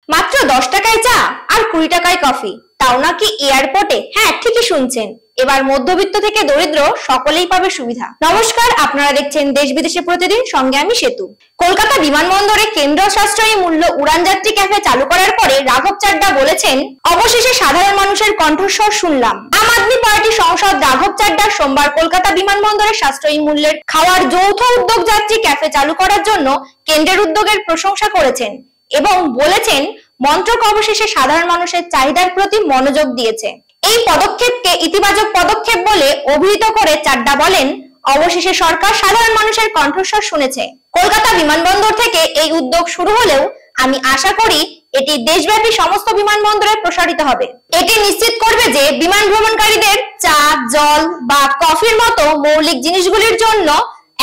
মাত্র 10 টাকায় চা আর 20 টাকায় কফি, তাও নাকি এয়ারপোর্টে। হ্যাঁ, ঠিকই শুনছেন, এবার মধ্যবিত্ত থেকে দরিদ্র সকলেই পাবে সুবিধা। নমস্কার, আপনারা দেখছেন দেশ বিদেশে প্রতিদিন, সঙ্গে আমি সেতু। কলকাতা বিমানবন্দরে কেন্দ্র সাশ্রয়ী মূল্য উড়ানযাত্রী ক্যাফে চালু করার পরে রাঘব চাড্ডা বলেছেন, অবশেষে সাধারণ মানুষের কণ্ঠস্বর শুনলাম। আম আদমি পার্টি সাংসদ রাঘব চাড্ডা সোমবার কলকাতা বিমানবন্দরে সাশ্রয়ী মূল্যের খাওয়ার যৌথ উদ্যোগ যাত্রী ক্যাফে চালু করার জন্য কেন্দ্রের উদ্যোগের প্রশংসা করেছেন এবং বলেছেন, মন্ত্রক অবশেষে সাধারণ মানুষের চাহিদার প্রতি মনোযোগ দিয়েছে। এই পদক্ষেপকে ইতিবাচক পদক্ষেপ বলে অভিহিত করে চাড্ডা বলেন, অবশেষে সরকার সাধারণ মানুষের কণ্ঠস্বর শুনেছে। কলকাতা বিমানবন্দর থেকে এই উদ্যোগ শুরু হলেও আমি আশা করি এটি দেশব্যাপী সমস্ত বিমানবন্দরে প্রসারিত হবে। এটি নিশ্চিত করবে যে বিমান ভ্রমণকারীদের চা, জল বা কফির মতো মৌলিক জিনিসগুলির জন্য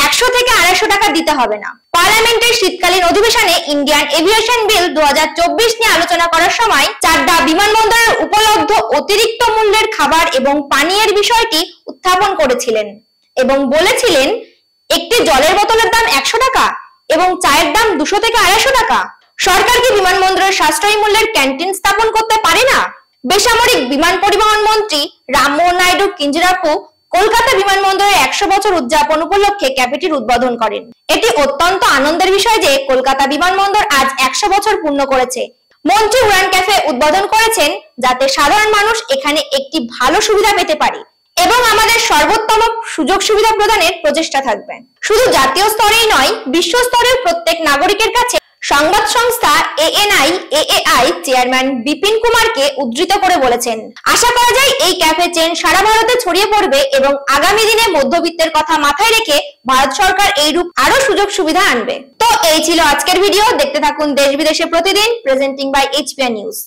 100 থেকে 250 টাকা দিতে হবে না। পার্লামেন্টের শীতকালীন অধিবেশনে ইন্ডিয়ান এভিয়েশন বিল 2024 নিয়ে আলোচনা করার সময় চাড্ডা বিমানবন্দরের উপলব্ধ অতিরিক্ত মূল্যের খাবার এবং পানীয়ের বিষয়টি উত্থাপন করেছিলেন এবং বলেছিলেন, একটি জলের বোতলের দাম 100 টাকা এবং চায়ের দাম 200 থেকে 250 টাকা। সরকার কি বিমানবন্দরের সাশ্রয়ী মূল্যের ক্যান্টিন স্থাপন করতে পারে না? বেসামরিক বিমান পরিবহন মন্ত্রী রামমোহন নাইডু কিঞ্জিরাপু কলকাতা বিমানবন্দরের 100 বছর উদযাপন উপলক্ষে ক্যাফেটির উদ্বোধন করেন। এটি অত্যন্ত আনন্দের বিষয় যে কলকাতা বিমানবন্দর আজ 100 বছর পূর্ণ করেছে। মন্ত্রী উড়ান ক্যাফে উদ্বোধন করেছেন যাতে সাধারণ মানুষ এখানে একটি ভালো সুবিধা পেতে পারে এবং আমাদের সর্বোত্তম সুযোগ সুবিধা প্রদানের প্রচেষ্টা থাকবে। শুধু জাতীয় স্তরেই নয়, বিশ্ব স্তরেও প্রত্যেক নাগরিকের কাছে। সংবাদ সংস্থা ANI-AAI চেয়ারম্যান বিপিন কুমারকে উদ্ধৃত করে বলেছেন, আশা করা যায় এই ক্যাফে চেন সারা ভারতে ছড়িয়ে পড়বে এবং আগামী দিনে মধ্যবিত্তের কথা মাথায় রেখে ভারত সরকার এইরূপ আরো সুযোগ সুবিধা আনবে। তো এই ছিল আজকের ভিডিও। দেখতে থাকুন দেশ বিদেশে প্রতিদিন, প্রেজেন্টিং বাই HPN নিউজ।